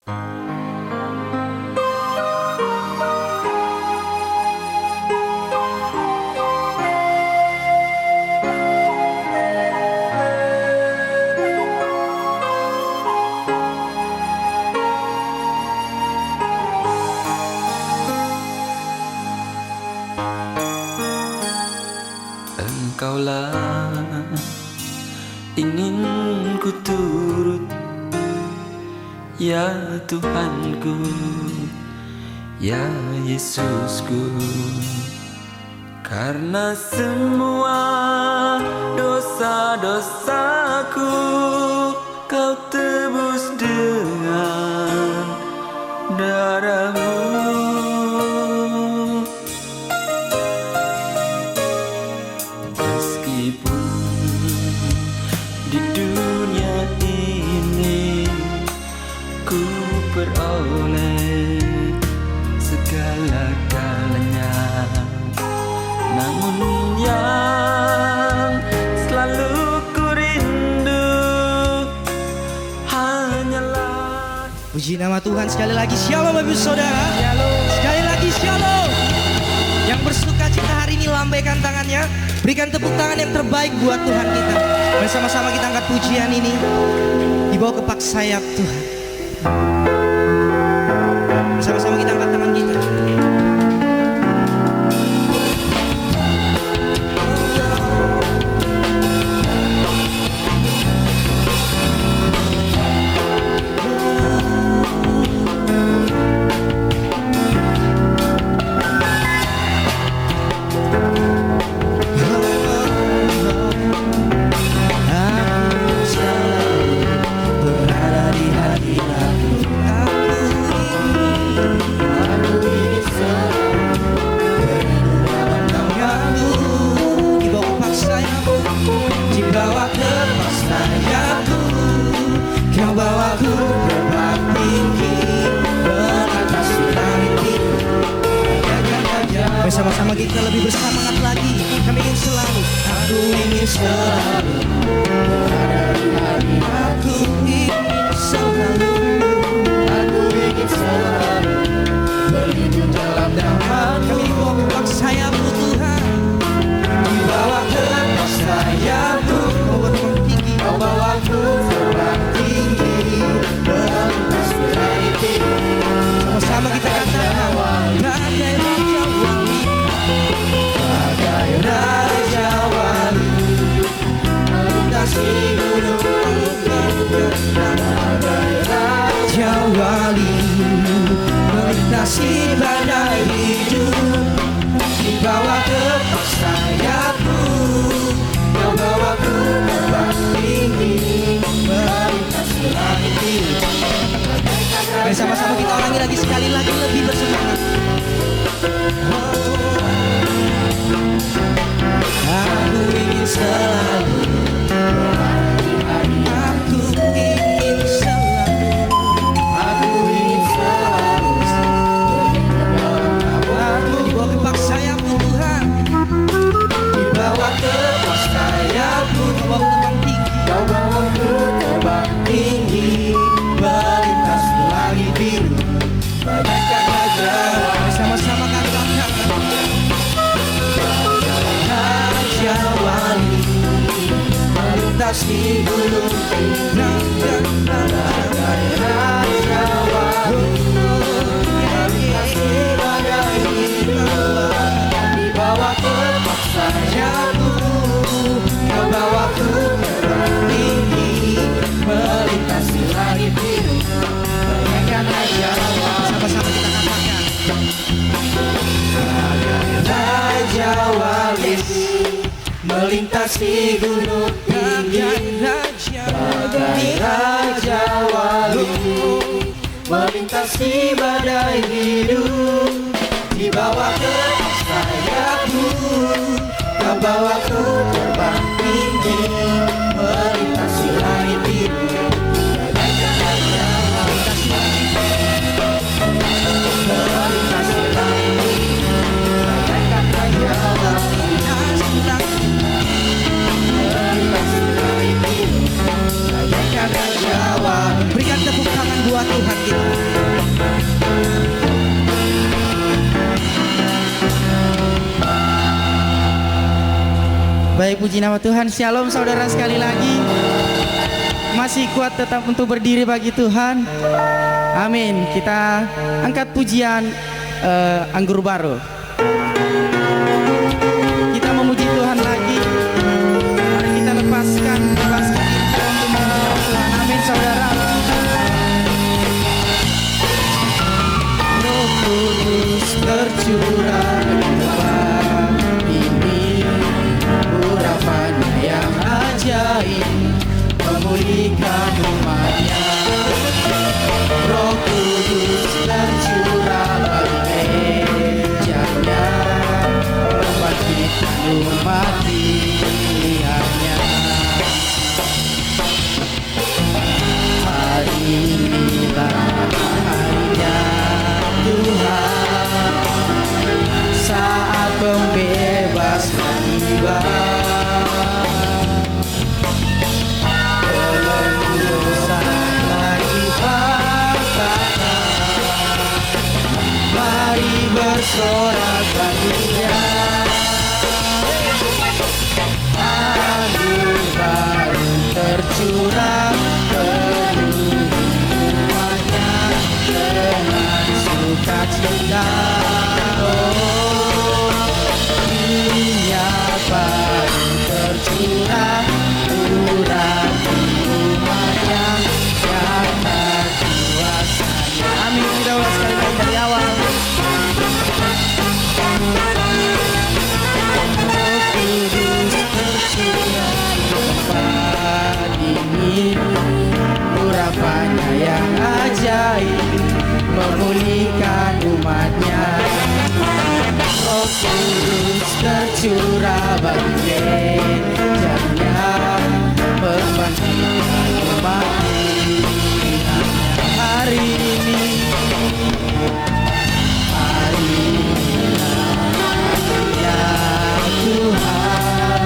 Engkaulah ingin ku turut, ya Tuhanku, ya Yesusku. Karena semua dosa-dosaku Kau tebus dengan darah-Mu. Meskipun di dunia ini ku peroleh segala-galanya, namun yang selalu ku rindu hanyalah. Puji nama Tuhan sekali lagi. Shalom Bapak Saudara. Sekali lagi shalom. Yang bersuka cita hari ini lambaikan tangannya. Berikan tepuk tangan yang terbaik buat Tuhan kita. Bersama-sama kita angkat pujian ini di bawah kepak sayap Tuhan. Bersama-sama kita angkat tangan kita. Bersama-sama kita lebih bersemangat lagi. Kami ingin selalu, aku ingin selalu berada di hati. Aku ingin selalu, aku ingin selalu berlindung dalam nama. Kami di bawah kepak sayap-Mu Tuhan, di bawah kepak sayap-Mu. Kau terbang tinggi, Kau bawaku terbang tinggi, melintas langit biru. Sama-sama kita katakan, bagai raja wali, bagai raja wali, melintasi gunung, bagai raja wali, melintasi badai hidup. Di bawah kepak sayap-Mu, Kau bawaku terbang tinggi, melintasi langit biru. Bersama-sama kita ulangi lagi sekali lagi lebih bersemangat. Aku ingin selalu, aku ingin selalu, aku ingin selalu, aku di bawah kepak sayap-Mu Tuhan, di bawah kepak sayap-Mu. Kau bawa terbang tinggi, Kau bawa terbang tinggi, melintas langit biru, bagaikan raja. Bersama-sama katakan, raja wali, melintasi gunung tinggi, bagai raja wali, melintasi badai hidup. Di bawah kepak sayap-Mu, Kau bawaku terbang tinggi, melintasi langit biru, bagaikan raja wali. Sama-sama kita katakan, bagai raja wali, melintasi gunung tinggi, bagai raja wali, melintasi badai hidup. Di bawah kepak sayap-Mu, Kau bawaku terbang tinggi, melintasi langit biru, bagaikan raja wali, melintasi langit biru, bagaikan raja wali, melintasi langit biru, bagaikan raja wali. Berikan tepuk tangan buat Tuhan kita. Baik, puji nama Tuhan. Shalom saudara, sekali lagi masih kuat tetap untuk berdiri bagi Tuhan. Amin. Kita angkat pujian anggur baru. Kita memuji Tuhan lagi. Mari kita lepaskan kita untuk memuji nama Tuhan. Amin saudara. Roh Kudus tercurah di tempat ini, urapannya yang ajaib memulihkan umatnya. Roh Kudus tercurah bagi mejanya, membangkitkan umat pilihannya. Hari inilah harinya Tuhan, saat pembebasan tiba. Mari bersorak baginya, anggur baru tercurah penuh umatnya dengan sukacita. Oh, minyak baru tercurah murah di umatnya yang berkuasanya. Amin. Kita ulas sekali lagi dari awal. Urapannya yang ajaib memulihkan umatnya. Roh Kudus tercurah bagi mejanya, membangkitkan umat pilihannya. Hari ini Tuhan,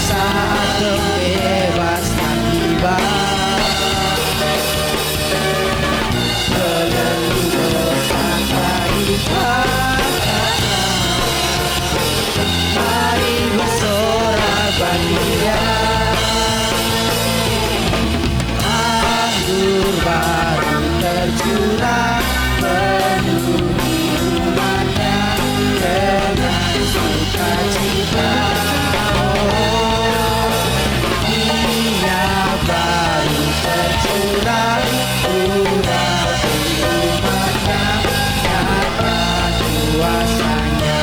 saat pembebasan tiba. Mari bersorak bahagia, anggur baru tercurah penuh umatnya dengan sukacita. Oh, minyak baru tercurah murah di umatnya, nyata kuasanya,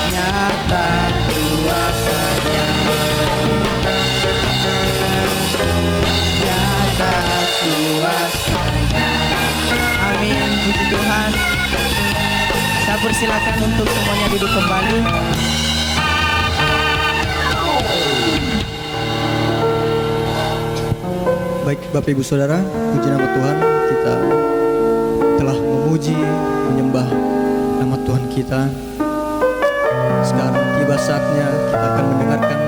nyata kuasanya, nyata kuasanya. Amin. Puji Tuhan. Saya persilakan untuk semuanya duduk kembali. Baik Bapak Ibu Saudara, puji nama Tuhan. Kita telah memuji, menyembah nama Tuhan kita. Sekarang tiba saatnya kita akan mendengarkan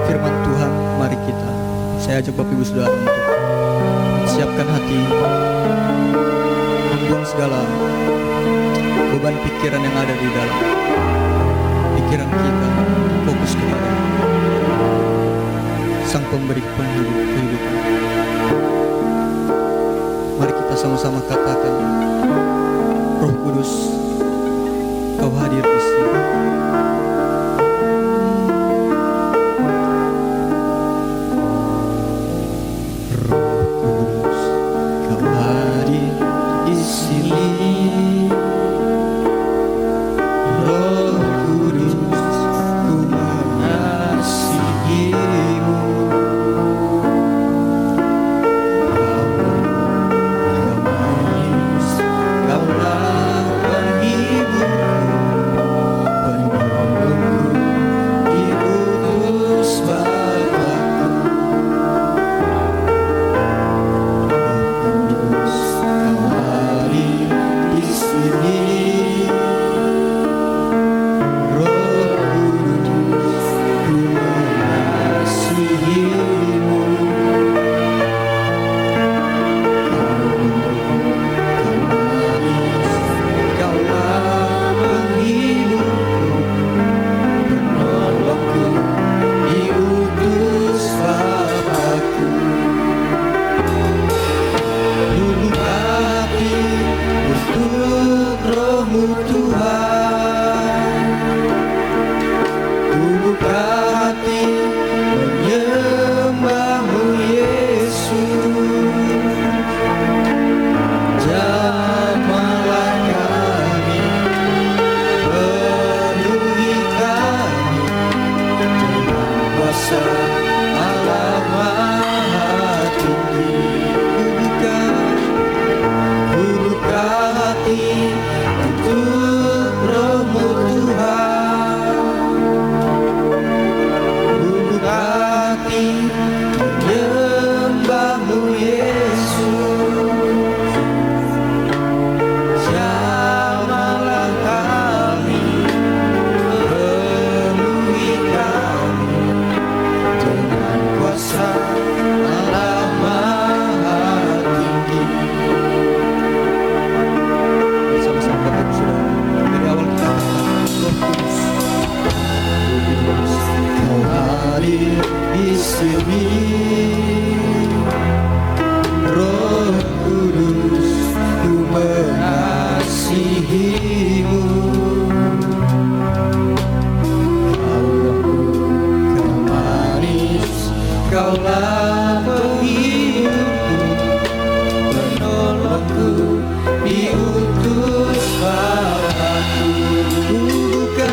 firman Tuhan. Mari kita, saya ajak Bapak Ibu Saudara untuk siapkan hati, membuang segala beban pikiran yang ada di dalam pikiran kita, fokus kepada Sang Pemberi kehidupan. Mari kita sama-sama katakan, Roh Kudus, Kau hadir di sini. Roh Kudus, Kau hadir di sini. Roh Kudus, ku mengasihimu. Kaulah penghibur, penuh menyembahmu Yesus. Jamahlah kami, penuhi kami dengan kuasa Allah Maha Tinggi. Bersama-sama Bapak Ibu Saudara, dari awal kita Roh Kudus, Kau hadir di sini, Roh Kudus, ku mengasihimu. Kau lembut, kau manis, kaulah penghiburku, penolongku, diutus Bapa-Ku. Ku buka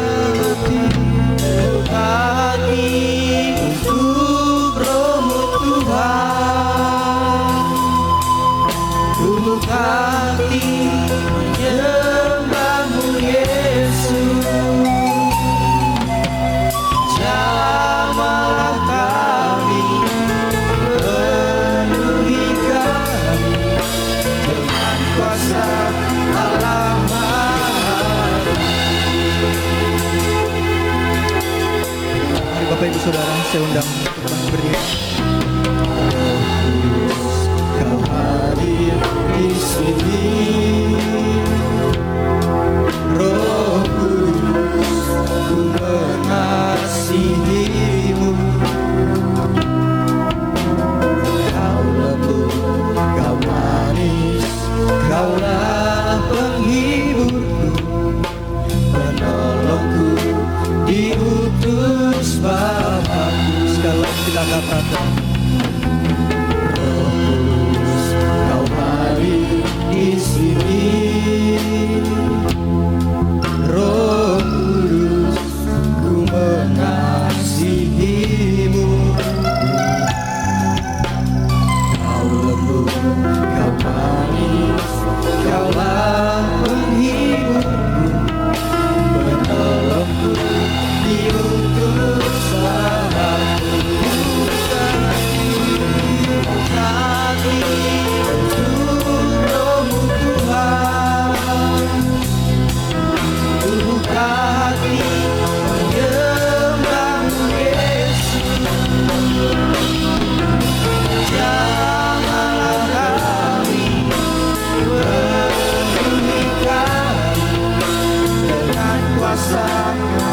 hati untuk Roh-Mu Tuhan. Ku buka hati menyembahmu Yesus. Jamahlah kami, penuhi kami dengan kuasa Allah Maha. Mari Bapak Ibu Saudara, saya undang untuk bangkit berdiri. Kau hadir di sini, Roh Kudus, ku mengasihimu. Kau lembut, kau manis, kaulah penghiburku, penolongku, diutus Bapa-Ku. Sekali lagi kita katakan, Kau hadir di sini, Roh Kudus, ku mengasihimu. Kau lembut, kau manis, kaulah penghiburku, penolongku, diutus Bapa-Ku. Hati untuk Roh-Mu Tuhan, ku buka hati menyembahmu Yesus. Jamahlah kami, penuhi kami dengan kuasa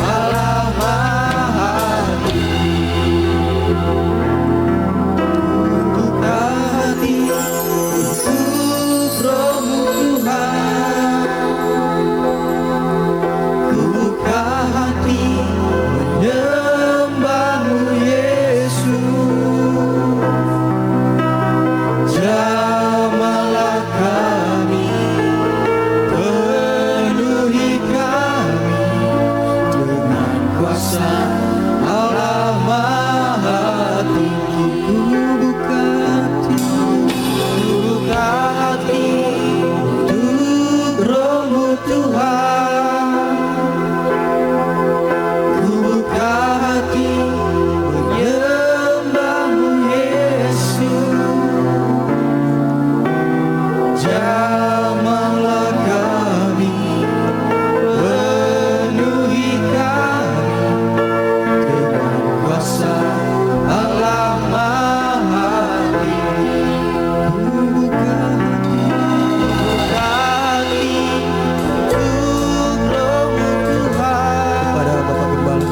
Allah Maha Tinggi. Buka hati untuk Roh-Mu Tuhan. Ku buka hati menyembahmu Yesus. Jamahlah kami, penuhi kami dengan kuasa Allah Maha Tinggi. Ku buka hati untuk Roh-Mu Tuhan. Ku buka hati menyembahmu Yesus. Jamahlah kami, penuhi kami dengan kuasa Allah Maha Tinggi. Ku buka hati untuk Roh-Mu Tuhan. kepada Bapak Gembala,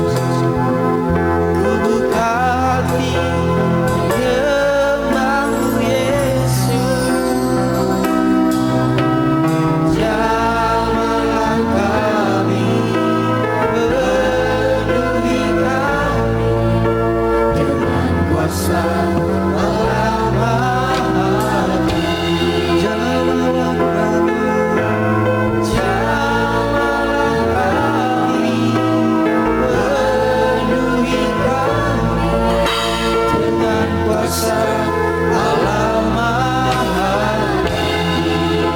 Ku buka hati menyembahmu Yesus. Jamahlah kami, penuhi kami dengan kuasa Allah Maha Tinggi. Jamahlah kami, jamahlah kami, penuhi kami dengan kuasa Allah Maha Tinggi.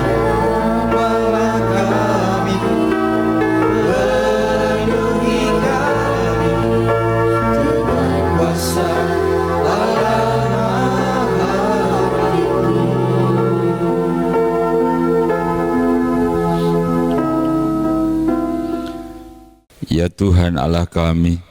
Jamahlah kami, penuhi kami Tuhan Allah kami,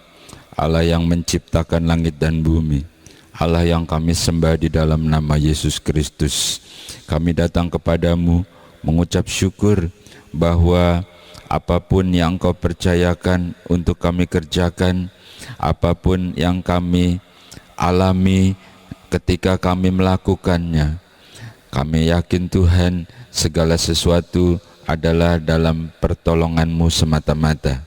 Allah yang menciptakan langit dan bumi, Allah yang kami sembah di dalam nama Yesus Kristus. Kami datang kepadamu mengucap syukur bahwa apapun yang Engkau percayakan untuk kami kerjakan, apapun yang kami alami ketika kami melakukannya, kami yakin Tuhan segala sesuatu adalah dalam pertolongan-Mu semata-mata.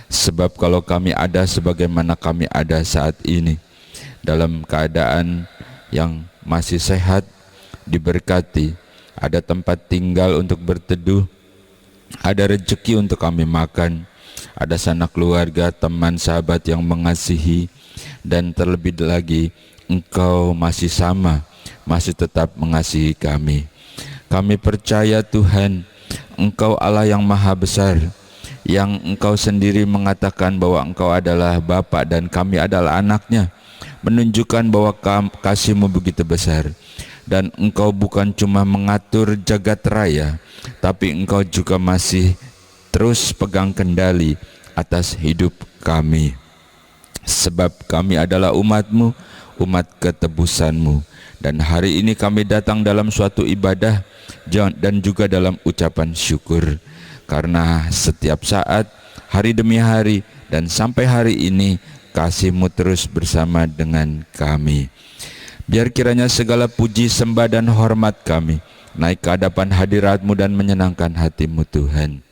Sebab kalau kami ada sebagaimana kami ada saat ini, dalam keadaan yang masih sehat, diberkati, ada tempat tinggal untuk berteduh, ada rezeki untuk kami makan, ada sanak keluarga, teman, sahabat yang mengasihi, dan terlebih lagi Engkau masih sama, masih tetap mengasihi kami. Kami percaya Tuhan, Engkau Allah yang maha besar, yang Engkau sendiri mengatakan bahwa Engkau adalah Bapa dan kami adalah anak-Nya, menunjukkan bahwa kasih-Mu begitu besar. Dan Engkau bukan cuma mengatur jagat raya, tapi Engkau juga masih terus pegang kendali atas hidup kami. Sebab kami adalah umat-Mu, umat ketebusan-Mu. Dan hari ini kami datang dalam suatu ibadah dan juga dalam ucapan syukur. Karena setiap saat, hari demi hari, dan sampai hari ini, kasih-Mu terus bersama dengan kami. Biar kiranya segala puji, sembah, dan hormat kami naik ke hadapan hadirat-Mu dan menyenangkan hati-Mu Tuhan.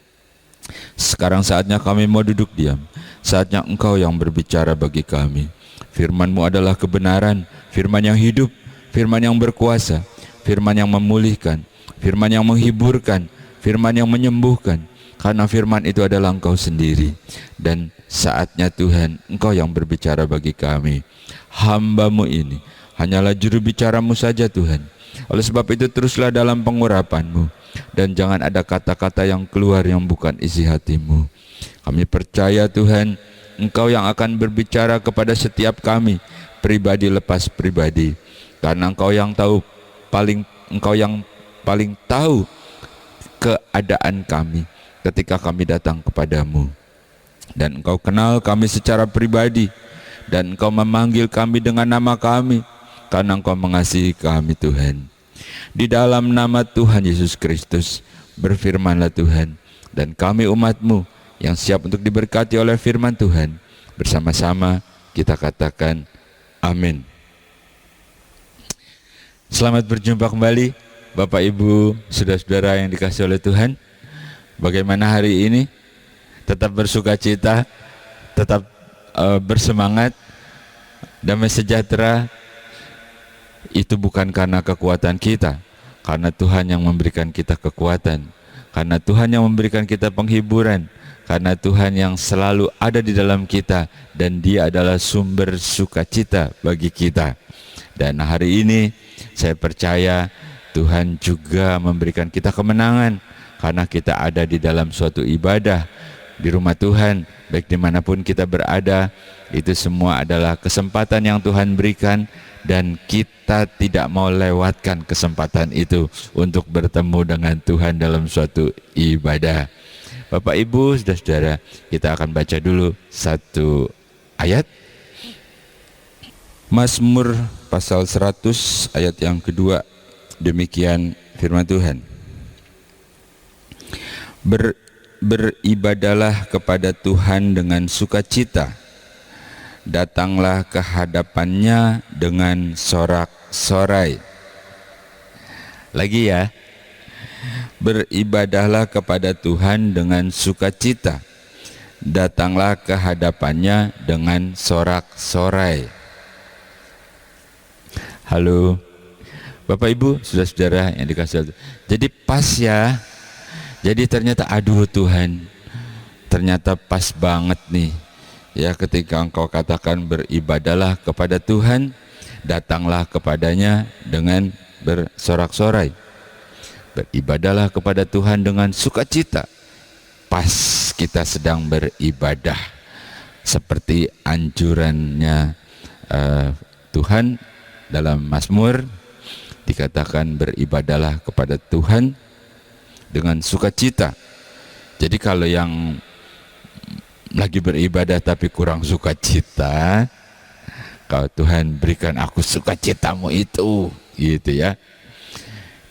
Sekarang saatnya kami mau duduk diam, saatnya Engkau yang berbicara bagi kami. Firman-Mu adalah kebenaran, firman yang hidup, firman yang berkuasa, firman yang memulihkan, firman yang menghiburkan, firman yang menyembuhkan. Karena firman itu adalah Engkau sendiri. Dan saatnya Tuhan, Engkau yang berbicara bagi kami. Hamba-Mu ini hanyalah juru bicara-Mu saja Tuhan. Oleh sebab itu teruslah dalam pengurapan-Mu, dan jangan ada kata-kata yang keluar yang bukan isi hati-Mu. Kami percaya Tuhan, Engkau yang akan berbicara kepada setiap kami, pribadi lepas pribadi. Karena Engkau yang paling tahu keadaan kami ketika kami datang kepadamu. Dan Engkau kenal kami secara pribadi, dan Engkau memanggil kami dengan nama kami, karena Engkau mengasihi kami Tuhan. Di dalam nama Tuhan Yesus Kristus, berfirmanlah Tuhan, dan kami umat-Mu yang siap untuk diberkati oleh firman Tuhan, bersama-sama kita katakan amin. Selamat berjumpa kembali Bapak Ibu, saudara-saudara yang dikasihi oleh Tuhan. Bagaimana hari ini? Tetap bersuka cita, tetap bersemangat. Damai sejahtera itu bukan karena kekuatan kita, karena Tuhan yang memberikan kita kekuatan, karena Tuhan yang memberikan kita penghiburan, karena Tuhan yang selalu ada di dalam kita, dan Dia adalah sumber sukacita bagi kita. Dan hari ini saya percaya Tuhan juga memberikan kita kemenangan, karena kita ada di dalam suatu ibadah di rumah Tuhan. Baik dimanapun kita berada, itu semua adalah kesempatan yang Tuhan berikan, dan kita tidak mau lewatkan kesempatan itu untuk bertemu dengan Tuhan dalam suatu ibadah. Bapak Ibu, saudara-saudara, kita akan baca dulu satu ayat. Mazmur pasal 100 ayat yang kedua. Demikian firman Tuhan. Beribadalah kepada Tuhan dengan sukacita, datanglah ke hadapannya dengan sorak-sorai. Lagi ya, beribadahlah kepada Tuhan dengan sukacita, datanglah ke hadapannya dengan sorak-sorai. Halo Bapak Ibu, saudara-saudara yang dikasihi. Jadi pas ya. Jadi ternyata aduh Tuhan, ternyata pas banget nih ya, ketika engkau katakan beribadalah kepada Tuhan, datanglah kepadanya dengan bersorak-sorai. Beribadalah kepada Tuhan dengan sukacita. Pas kita sedang beribadah, seperti anjurannya Tuhan dalam Mazmur, dikatakan beribadalah kepada Tuhan dengan sukacita. Jadi kalau yang lagi beribadah tapi kurang sukacita, kalau Tuhan berikan aku sukacitamu itu, gitu ya.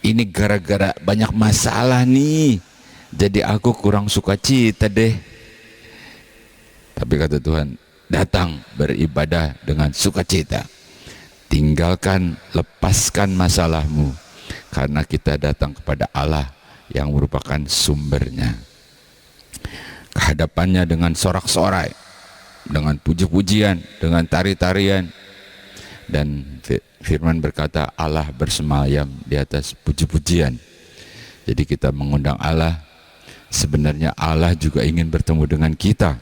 Ini gara-gara banyak masalah nih, jadi aku kurang sukacita deh. Tapi kata Tuhan, datang beribadah dengan sukacita. Tinggalkan, lepaskan masalahmu, karena kita datang kepada Allah yang merupakan sumbernya. Kehadapannya dengan sorak-sorai, dengan puji-pujian, dengan tari-tarian. Dan firman berkata Allah bersemayam di atas puji-pujian. Jadi kita mengundang Allah, sebenarnya Allah juga ingin bertemu dengan kita.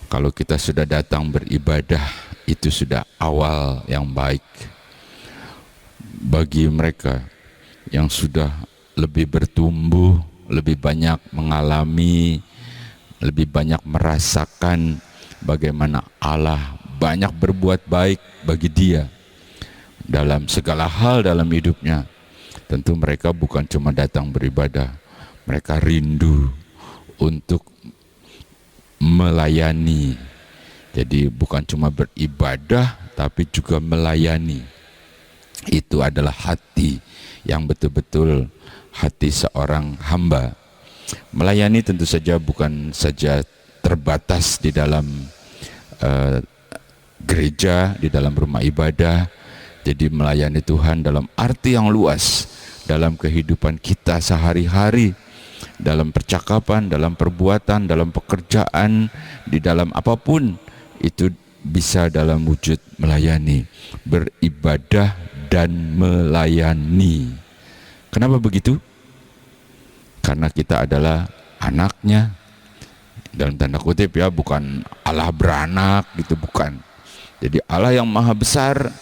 Kalau kita sudah datang beribadah, itu sudah awal yang baik. Bagi mereka yang sudah lebih bertumbuh, lebih banyak mengalami, lebih banyak merasakan bagaimana Allah banyak berbuat baik bagi dia dalam segala hal dalam hidupnya. Tentu mereka bukan cuma datang beribadah, mereka rindu untuk melayani. Jadi bukan cuma beribadah tapi juga melayani. Itu adalah hati yang betul-betul hati seorang hamba. Melayani tentu saja bukan saja terbatas di dalam gereja, di dalam rumah ibadah. Jadi melayani Tuhan dalam arti yang luas, dalam kehidupan kita sehari-hari, dalam percakapan, dalam perbuatan, dalam pekerjaan, di dalam apapun, itu bisa dalam wujud melayani, beribadah dan melayani. Kenapa begitu? Karena kita adalah anaknya, dalam tanda kutip ya, bukan Allah beranak gitu, bukan. Jadi Allah yang maha besar,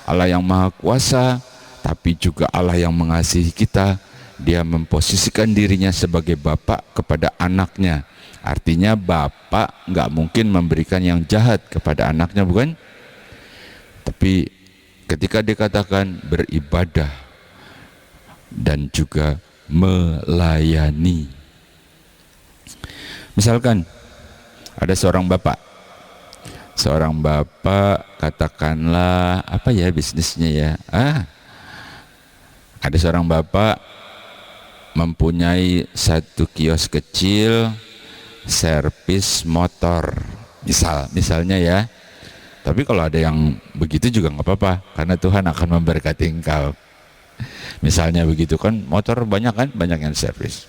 Allah yang maha kuasa, tapi juga Allah yang mengasihi kita. Dia memposisikan dirinya sebagai Bapa kepada anaknya. Artinya Bapa nggak mungkin memberikan yang jahat kepada anaknya, bukan? Tapi ketika dikatakan beribadah dan juga melayani. Misalkan ada seorang bapak katakanlah apa ya bisnisnya ya, ada seorang bapak mempunyai satu kios kecil servis motor, misalnya ya. Tapi kalau ada yang begitu juga nggak apa-apa, karena Tuhan akan memberkati engkau. Misalnya begitu kan, motor banyak kan, banyak yang servis.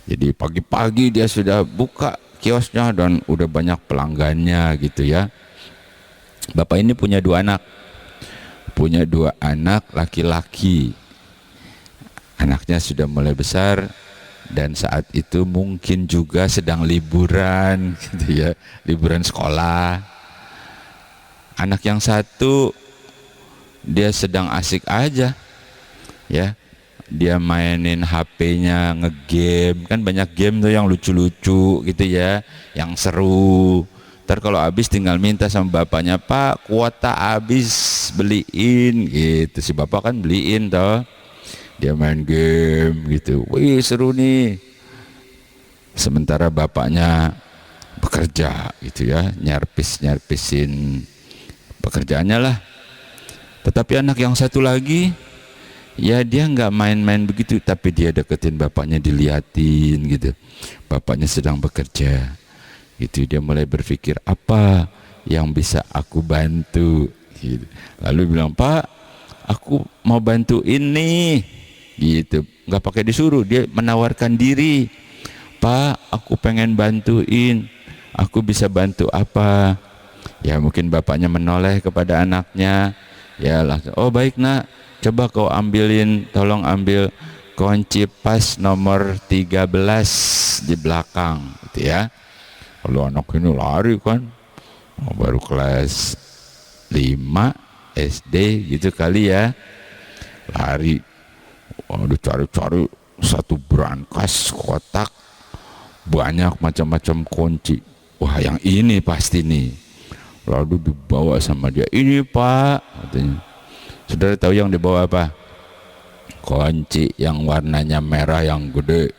Jadi pagi-pagi dia sudah buka kiosnya dan udah banyak pelanggannya gitu ya. Bapak ini punya dua anak laki-laki. Anaknya sudah mulai besar dan saat itu mungkin juga sedang liburan gitu ya, liburan sekolah. Anak yang satu dia sedang asik aja ya, dia mainin HP-nya, ngegame, kan banyak game tuh yang lucu-lucu gitu ya, yang seru. Ntar kalau habis tinggal minta sama bapaknya, Pak kuota habis beliin gitu. Si bapak kan beliin toh, dia main game gitu, wih seru nih. Sementara bapaknya bekerja gitu ya, nyarpisin pekerjaannya lah. Tetapi anak yang satu lagi, ya dia nggak main-main begitu, tapi dia deketin bapaknya, diliatin gitu. Bapaknya sedang bekerja, gitu. Dia mulai berpikir apa yang bisa aku bantu. Gitu. Lalu bilang, Pak, aku mau bantuin nih. Gitu. Nggak pakai disuruh, dia menawarkan diri. Pak, aku pengen bantuin. Aku bisa bantu apa? Ya mungkin bapaknya menoleh kepada anaknya. Ya langsung, oh baik nak, coba kau tolong ambil kunci pas nomor 13 di belakang gitu ya. Kalau anak ini lari kan, baru kelas 5 SD gitu kali ya, lari. Waduh, cari-cari satu brankas kotak, banyak macam-macam kunci. Wah yang ini pasti nih. Lalu dibawa sama dia, ini Pak katanya. Saudara tahu yang dibawa apa? Kunci yang warnanya merah yang gede,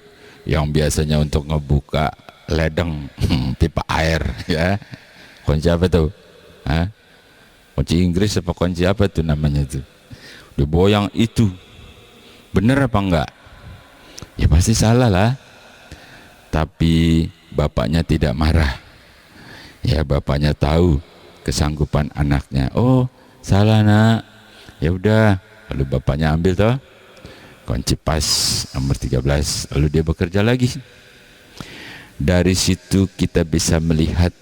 yang biasanya untuk ngebuka ledeng pipa air ya. Kunci apa tuh? Hah? Kunci Inggris apa kunci apa tuh namanya tuh? Dibawa yang itu. Bener apa enggak? Ya pasti salah lah. Tapi bapaknya tidak marah. Ya bapaknya tahu kesanggupan anaknya. Oh, salah nak. Ya udah, lalu bapaknya ambil toh kunci pas nomor 13. Lalu dia bekerja lagi. Dari situ kita bisa melihat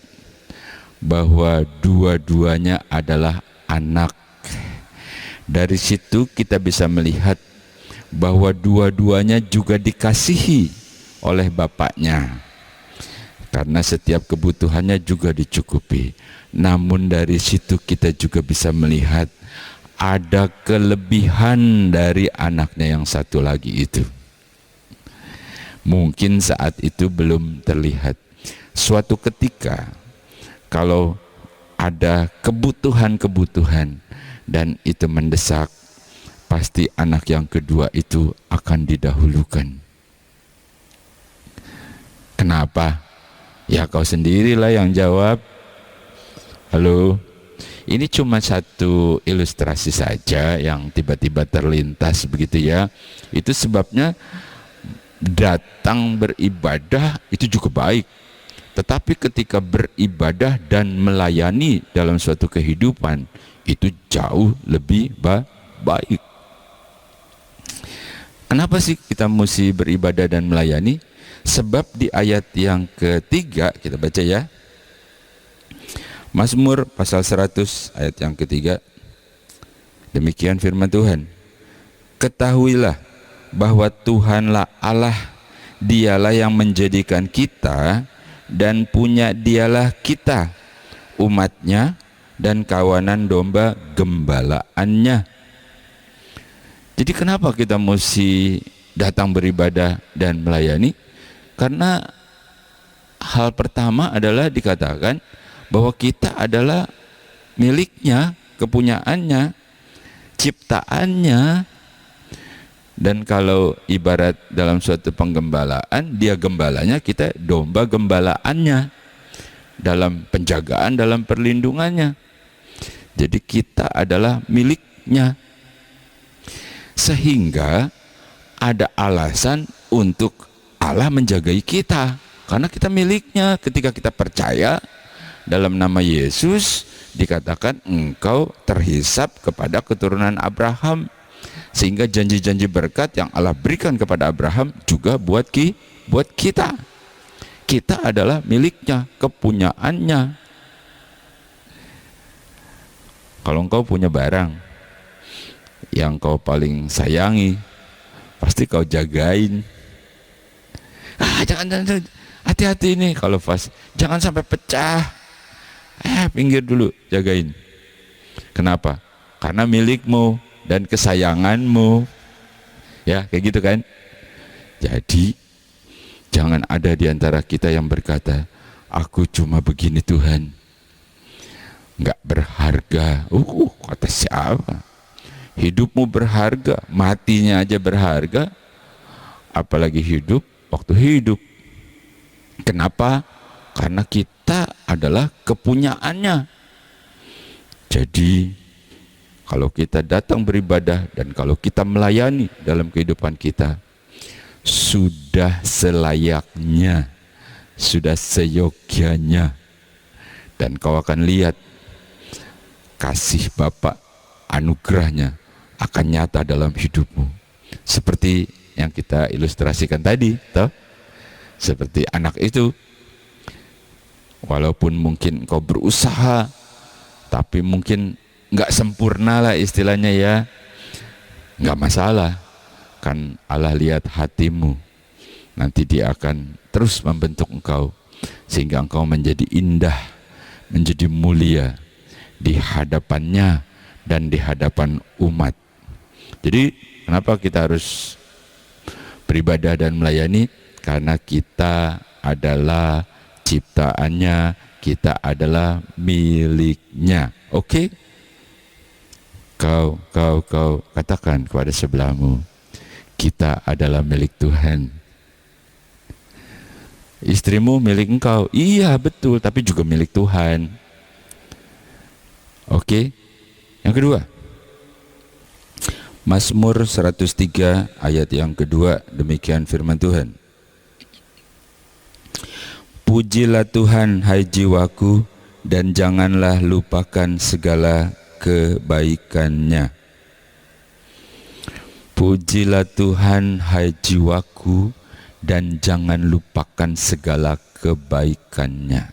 bahwa dua-duanya adalah anak. Dari situ kita bisa melihat bahwa dua-duanya juga dikasihi oleh bapaknya, karena setiap kebutuhannya juga dicukupi. Namun dari situ kita juga bisa melihat ada kelebihan dari anaknya yang satu lagi itu. Mungkin saat itu belum terlihat. Suatu ketika kalau ada kebutuhan-kebutuhan dan itu mendesak, pasti anak yang kedua itu akan didahulukan. Kenapa? Ya kau sendirilah yang jawab. Halo, ini cuma satu ilustrasi saja yang tiba-tiba terlintas begitu ya. Itu sebabnya datang beribadah itu juga baik. Tetapi ketika beribadah dan melayani dalam suatu kehidupan, itu jauh lebih baik. Kenapa sih kita mesti beribadah dan melayani? Sebab di ayat yang ketiga, kita baca ya, Mazmur pasal 100 ayat yang ketiga, demikian firman Tuhan. Ketahuilah bahwa Tuhanlah Allah, dialah yang menjadikan kita, dan punya dialah kita, umatnya dan kawanan domba gembalaannya. Jadi kenapa kita mesti datang beribadah dan melayani? Karena hal pertama adalah dikatakan bahwa kita adalah miliknya, kepunyaannya, ciptaannya. Dan kalau ibarat dalam suatu penggembalaan, dia gembalanya, kita domba gembalaannya, dalam penjagaan, dalam perlindungannya. Jadi kita adalah miliknya, sehingga ada alasan untuk Allah menjagai kita, karena kita miliknya. Ketika kita percaya dalam nama Yesus, dikatakan engkau terhisap kepada keturunan Abraham, sehingga janji-janji berkat yang Allah berikan kepada Abraham juga buat kita. Kita adalah miliknya, kepunyaannya. Kalau engkau punya barang yang kau paling sayangi, pasti kau jagain. Jangan, hati-hati ini kalau pas, jangan sampai pecah. Pinggir dulu, jagain. Kenapa? Karena milikmu dan kesayanganmu. Ya, kayak gitu kan? Jadi jangan ada di antara kita yang berkata, aku cuma begini Tuhan, nggak berharga. Kata siapa? Hidupmu berharga, matinya aja berharga, apalagi hidup waktu hidup. Kenapa? Karena kita adalah kepunyaannya. Jadi kalau kita datang beribadah dan kalau kita melayani dalam kehidupan kita, sudah selayaknya, sudah seyogyanya. Dan kau akan lihat kasih Bapa, anugerahnya akan nyata dalam hidupmu. Seperti yang kita ilustrasikan tadi, toh? Seperti anak itu, walaupun mungkin kau berusaha, tapi mungkin nggak sempurna lah istilahnya ya, nggak masalah, kan Allah lihat hatimu. Nanti Dia akan terus membentuk engkau sehingga engkau menjadi indah, menjadi mulia di hadapannya dan di hadapan umat. Jadi kenapa kita harus beribadah dan melayani? Karena kita adalah ciptaannya, kita adalah miliknya. Oke? Kau katakan kepada sebelahmu, kita adalah milik Tuhan. Istrimu milik engkau. Iya betul, tapi juga milik Tuhan. Oke. Yang kedua, Mazmur 103 ayat yang kedua, demikian firman Tuhan. Pujilah Tuhan hai jiwaku, dan janganlah lupakan segala kebaikannya. Pujilah Tuhan hai jiwaku, dan jangan lupakan segala kebaikannya.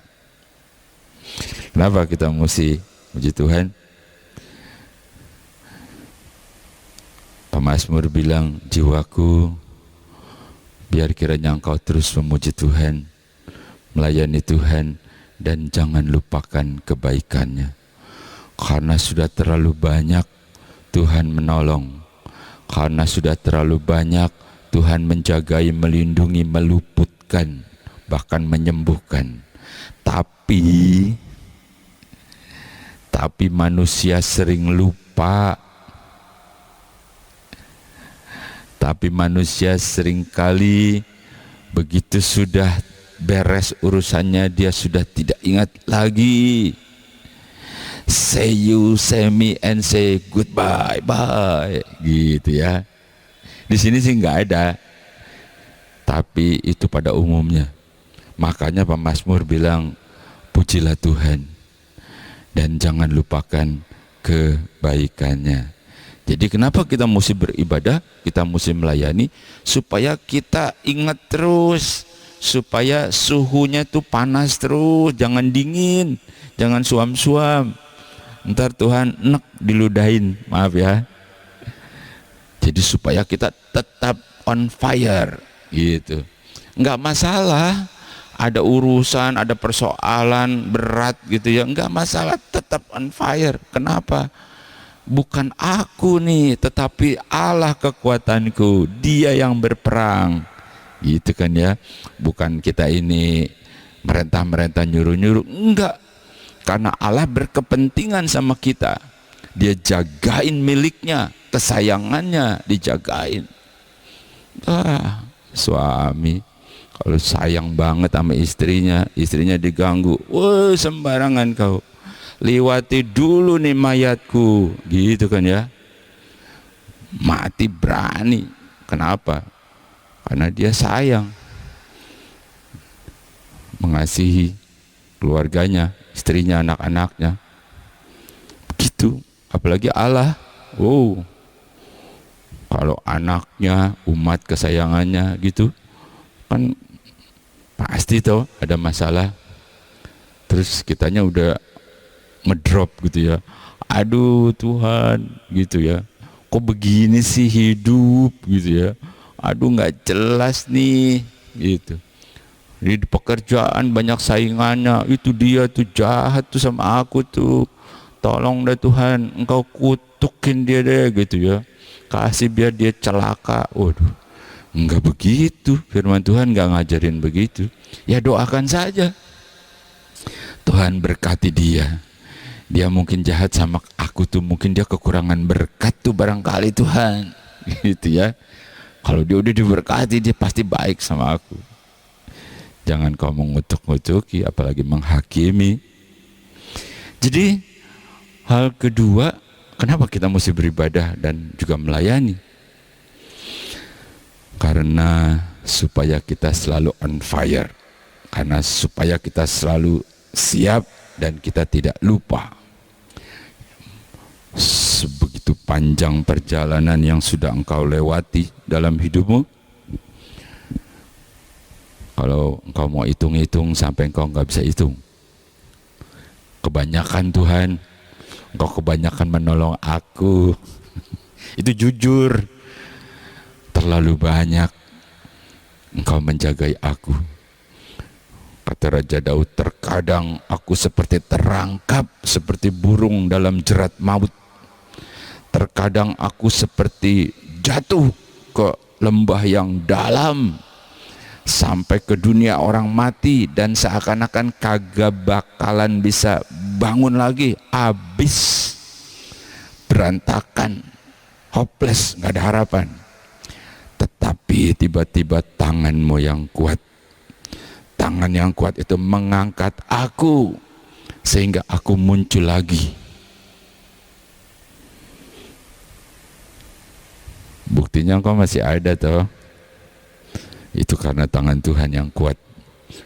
Kenapa kita mesti puji Tuhan? Pemazmur bilang, jiwaku, biar kiranya engkau terus memuji Tuhan, melayani Tuhan, dan jangan lupakan kebaikannya. Karena sudah terlalu banyak Tuhan menolong, karena sudah terlalu banyak Tuhan menjagai, melindungi, meluputkan, bahkan menyembuhkan. Tapi manusia sering lupa. Tapi manusia seringkali begitu sudah beres urusannya, dia sudah tidak ingat lagi. Say you, say me, and say goodbye, bye, gitu ya. Di sini sih nggak ada, tapi itu pada umumnya. Makanya pemazmur bilang, pujilah Tuhan dan jangan lupakan kebaikannya. Jadi kenapa kita mesti beribadah, kita mesti melayani, supaya kita ingat terus, supaya suhunya tuh panas terus, jangan dingin, jangan suam-suam. Ntar Tuhan enek diludahin, maaf ya. Jadi supaya kita tetap on fire gitu. Enggak masalah ada urusan, ada persoalan berat gitu ya, enggak masalah, tetap on fire. Kenapa? Bukan aku nih, tetapi Allah kekuatanku, Dia yang berperang, gitu kan ya. Bukan kita ini merentah-merentah, nyuruh-nyuruh, enggak. Karena Allah berkepentingan sama kita, Dia jagain miliknya, kesayangannya dijagain. Suami kalau sayang banget sama istrinya, istrinya diganggu, wah sembarangan kau, liwati dulu nih mayatku, gitu kan ya. Mati berani. Kenapa? Karena dia sayang, mengasihi keluarganya, istrinya, anak-anaknya. Begitu. Apalagi Allah. Oh, kalau anaknya, umat kesayangannya gitu, kan pasti tuh ada masalah. Terus kitanya udah ngedrop gitu ya, aduh Tuhan gitu ya, kok begini sih hidup gitu ya, aduh nggak jelas nih gitu. Di pekerjaan banyak saingannya, itu dia tuh jahat tuh sama aku tuh, tolong deh Tuhan, engkau kutukin dia deh gitu ya, kasih biar dia celaka. Waduh, nggak begitu, firman Tuhan nggak ngajarin begitu. Ya doakan saja, Tuhan berkati dia. Dia mungkin jahat sama aku tuh, mungkin dia kekurangan berkat tuh barangkali Tuhan, gitu ya. Kalau dia udah diberkati, dia pasti baik sama aku. Jangan kau mengutuk-ngutuki, apalagi menghakimi. Jadi hal kedua, kenapa kita mesti beribadah dan juga melayani? Karena supaya kita selalu on fire, karena supaya kita selalu siap dan kita tidak lupa. Sebegitu panjang perjalanan yang sudah engkau lewati dalam hidupmu, kalau engkau mau hitung-hitung sampai engkau nggak bisa hitung. Kebanyakan Tuhan, engkau kebanyakan menolong aku. Itu jujur, terlalu banyak engkau menjagai aku. Kata Raja Daud, terkadang aku seperti terangkap, seperti burung dalam jerat maut. Terkadang aku seperti jatuh ke lembah yang dalam, sampai ke dunia orang mati, dan seakan-akan kagak bakalan bisa bangun lagi, habis, berantakan, hopeless, nggak ada harapan. Tetapi tiba-tiba tanganmu yang kuat, tangan yang kuat itu mengangkat aku sehingga aku muncul lagi. Buktinya engkau masih ada toh. Itu karena tangan Tuhan yang kuat,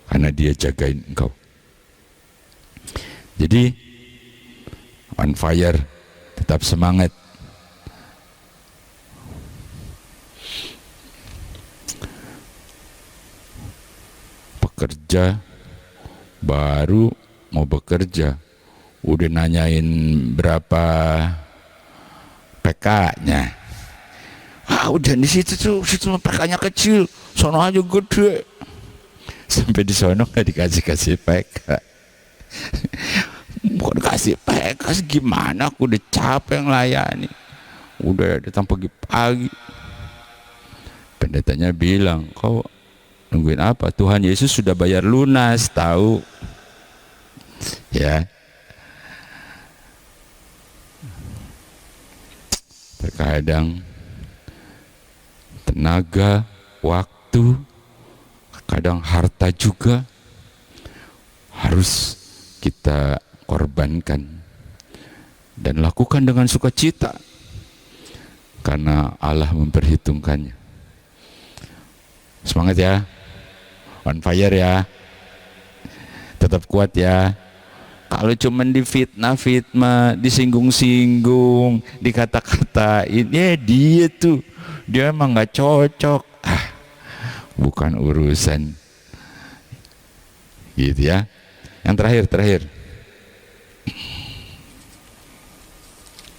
karena Dia jagain engkau. Jadi on fire, tetap semangat. Pekerja baru mau bekerja, udah nanyain berapa PK-nya. Udah di situ mah PK-nya kecil, sono aja gede. Sampai di sono nggak dikasih PK. Bukan kasih PK, gimana? Aku udah capek ngelayani, udah datang pagi-pagi. Pendetanya bilang, kau nungguin apa? Tuhan Yesus sudah bayar lunas, tahu? Ya. Terkadang tenaga, waktu, kadang harta juga harus kita korbankan dan lakukan dengan sukacita karena Allah memperhitungkannya. Semangat ya, on fire ya, tetap kuat ya. Kalau cuman difitnah, disinggung-singgung, dikata-katain, ya dia tuh, dia emang nggak cocok. Bukan urusan. Gitu ya. Yang terakhir.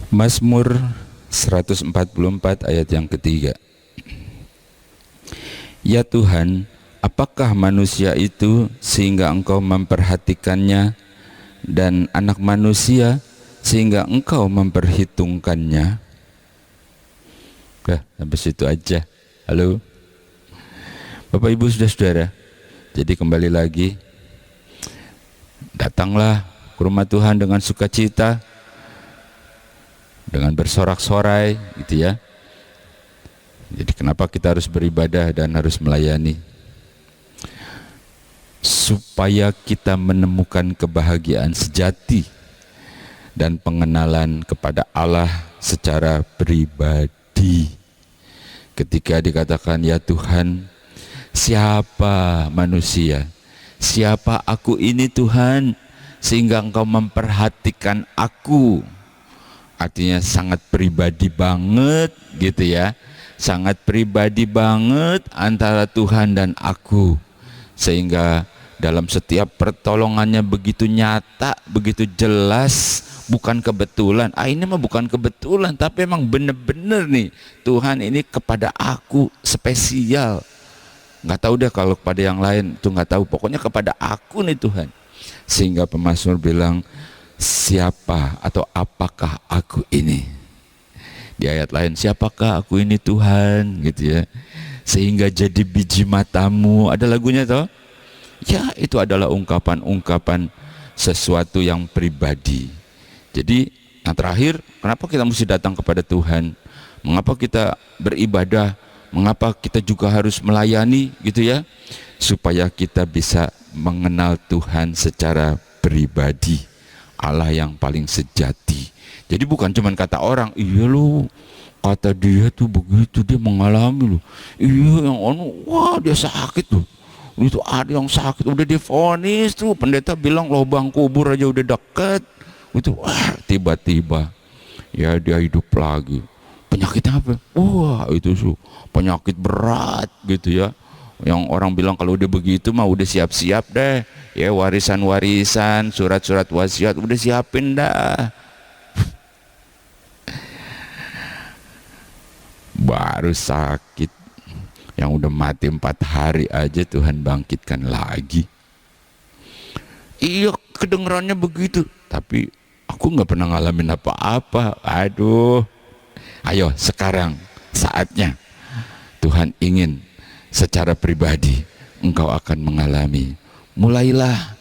Mazmur 144 ayat yang ketiga. Ya Tuhan, apakah manusia itu sehingga Engkau memperhatikannya, dan anak manusia sehingga Engkau memperhitungkannya? Udah, sampai situ aja. Halo Bapak Ibu saudara-saudara, jadi kembali lagi, datanglah ke rumah Tuhan dengan sukacita, dengan bersorak-sorai gitu ya. Jadi kenapa kita harus beribadah dan harus melayani? Supaya kita menemukan kebahagiaan sejati dan pengenalan kepada Allah secara pribadi. Ketika dikatakan, ya Tuhan, siapa manusia? Siapa aku ini Tuhan, sehingga Engkau memperhatikan aku? Artinya sangat pribadi banget gitu ya. Sangat pribadi banget antara Tuhan dan aku. Sehingga dalam setiap pertolongannya begitu nyata, begitu jelas, bukan kebetulan. Ini mah bukan kebetulan, tapi emang bener-bener nih Tuhan ini kepada aku spesial. Nggak tahu deh kalau kepada yang lain tuh nggak tahu, pokoknya kepada aku nih Tuhan. Sehingga pemazmur bilang, siapa atau apakah aku ini? Di ayat lain, siapakah aku ini Tuhan, gitu ya. Sehingga jadi biji matamu, ada lagunya toh? Ya, itu adalah ungkapan-ungkapan sesuatu yang pribadi. Jadi yang terakhir, kenapa kita mesti datang kepada Tuhan? Mengapa kita beribadah? Mengapa kita juga harus melayani gitu ya? Supaya kita bisa mengenal Tuhan secara pribadi, Allah yang paling sejati. Jadi bukan cuma kata orang, iya lu, kata dia tuh begitu, dia mengalami lu. Iya yang wah dia sakit tuh. Itu ada yang sakit, udah divonis tuh, pendeta bilang lubang kubur aja udah deket. Itu wah tiba-tiba ya dia hidup lagi. Penyakitnya apa? Wah itu tuh penyakit berat gitu ya. Yang orang bilang kalau udah begitu mah udah siap-siap deh. Ya warisan-warisan, surat-surat wasiat udah siapin dah. Baru sakit, yang udah mati 4 hari aja Tuhan bangkitkan lagi. Iya kedengerannya begitu, tapi aku nggak pernah ngalamin apa-apa. Aduh. Ayo sekarang saatnya Tuhan ingin secara pribadi engkau akan mengalami. Mulailah,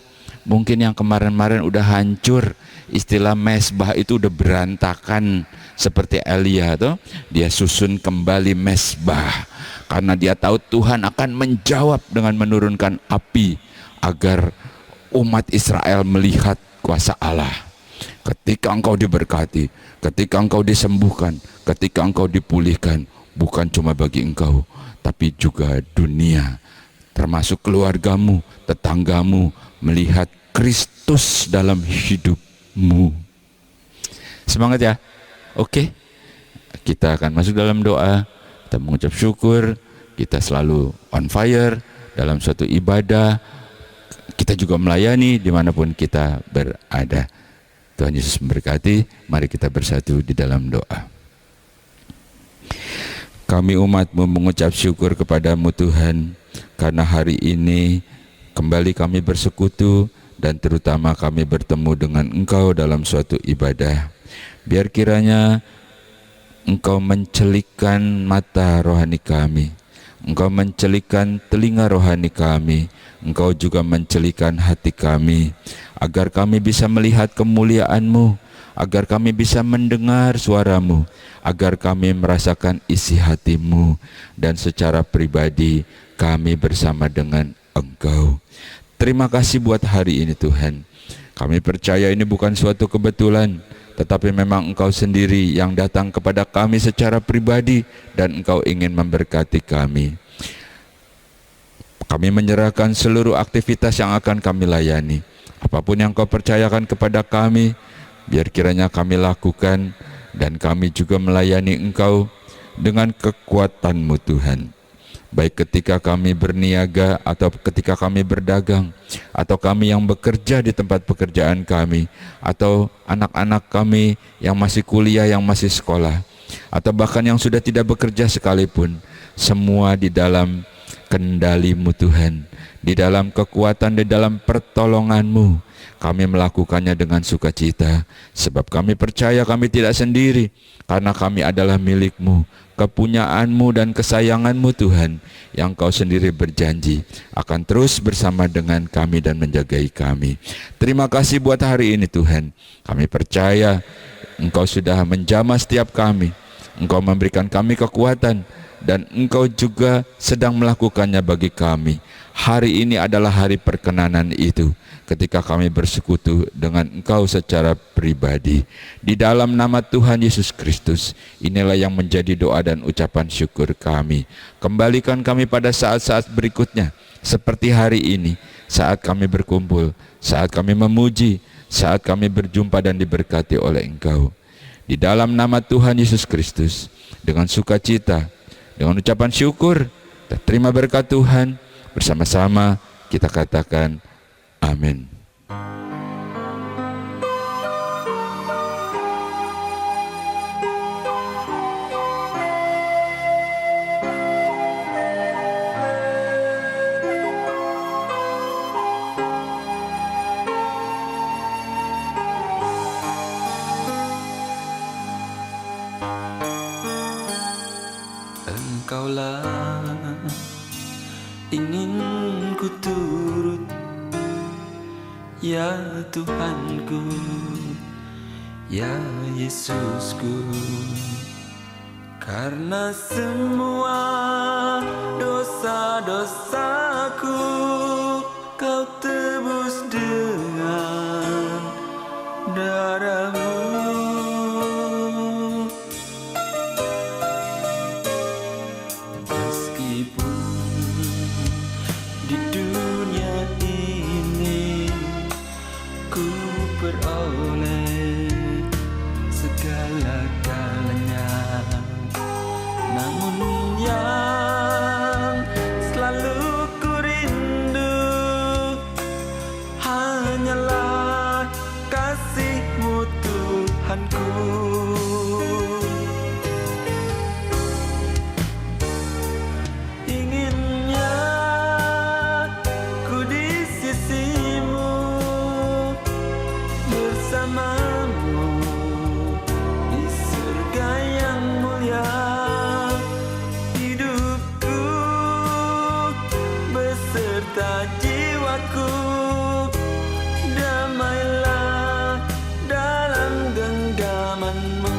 mungkin yang kemarin-kemarin udah hancur, istilah mesbah itu udah berantakan seperti Elia tuh, dia susun kembali mesbah karena dia tahu Tuhan akan menjawab dengan menurunkan api agar umat Israel melihat kuasa Allah. Ketika engkau diberkati, ketika engkau disembuhkan, ketika engkau dipulihkan, bukan cuma bagi engkau, tapi juga dunia, termasuk keluargamu, tetanggamu, melihat Kristus dalam hidupmu. Semangat ya. Oke, kita akan masuk dalam doa. Kita mengucap syukur. Kita selalu on fire dalam suatu ibadah. Kita juga melayani dimanapun kita berada. Tuhan Yesus memberkati. Mari kita bersatu di dalam doa. Kami umat-Mu mengucap syukur kepadamu Tuhan, karena hari ini kembali kami bersekutu dan terutama kami bertemu dengan Engkau dalam suatu ibadah. Biar kiranya Engkau mencelikkan mata rohani kami, Engkau mencelikkan telinga rohani kami, Engkau juga mencelikkan hati kami, agar kami bisa melihat kemuliaan-Mu, agar kami bisa mendengar suara-Mu, agar kami merasakan isi hati-Mu, dan secara pribadi kami bersama dengan Engkau. Terima kasih buat hari ini Tuhan. Kami percaya ini bukan suatu kebetulan, tetapi memang Engkau sendiri yang datang kepada kami secara pribadi dan Engkau ingin memberkati kami. Kami menyerahkan seluruh aktivitas yang akan kami layani. Apapun yang Kau percayakan kepada kami, biar kiranya kami lakukan dan kami juga melayani Engkau dengan kekuatan-Mu Tuhan. Baik ketika kami berniaga atau ketika kami berdagang, atau kami yang bekerja di tempat pekerjaan kami, atau anak-anak kami yang masih kuliah, yang masih sekolah, atau bahkan yang sudah tidak bekerja sekalipun, semua di dalam kendali-Mu Tuhan, di dalam kekuatan, di dalam pertolongan-Mu. Kami melakukannya dengan sukacita, sebab kami percaya kami tidak sendiri, karena kami adalah milik-Mu, kepunyaan-Mu dan kesayangan-Mu Tuhan, yang Kau sendiri berjanji akan terus bersama dengan kami dan menjagai kami. Terima kasih buat hari ini Tuhan. Kami percaya Engkau sudah menjamah setiap kami, Engkau memberikan kami kekuatan, dan Engkau juga sedang melakukannya bagi kami. Hari ini adalah hari perkenanan itu, ketika kami bersekutu dengan Engkau secara pribadi. Di dalam nama Tuhan Yesus Kristus, inilah yang menjadi doa dan ucapan syukur kami. Kembalikan kami pada saat-saat berikutnya, seperti hari ini, saat kami berkumpul, saat kami memuji, saat kami berjumpa dan diberkati oleh Engkau. Di dalam nama Tuhan Yesus Kristus, dengan sukacita, dengan ucapan syukur, dan terima berkat Tuhan, bersama-sama kita katakan amin. Engkaulah ingin ku turut, ya Tuhanku, ya Yesusku. Karena semua dosa-dosaku Kau tebus dengan darah-Mu. Meskipun di dunia ini ku peroleh segala-galanya, namun yang selalu ku rindu hanyalah kasih-Mu Tuhanku. Inginnya ku di sisi-Mu, bersama-Mu di surga yang mulia. Hidupku beserta jiwaku, damailah dalam genggaman-Mu.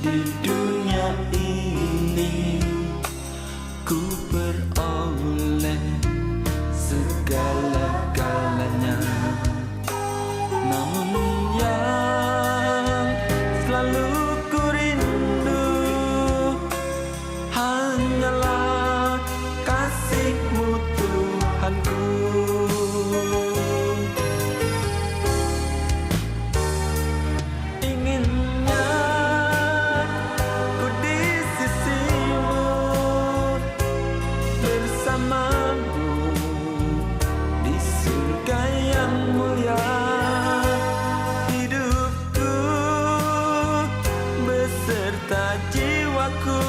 di dunia ini ku beroleh segala-galanya, namun yang selalu ku rindu hanyalah kasih-Mu Tuhanku. Inginnya ku di sisi-Mu, bersama-Mu di surga yang mulia. Hidupku beserta jiwaku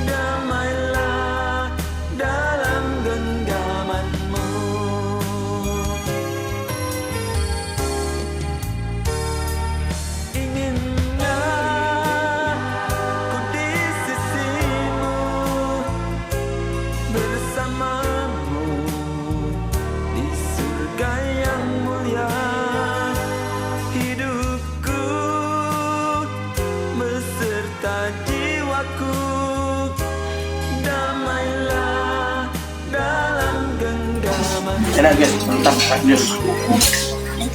damailah dalam genggaman-Mu. Inginnya ku di sisi-Mu, bersama-Mu di surga yang mulia. Hidupku beserta jiwaku damailah dalam genggaman. Enak guys, mantap guys.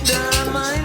Damai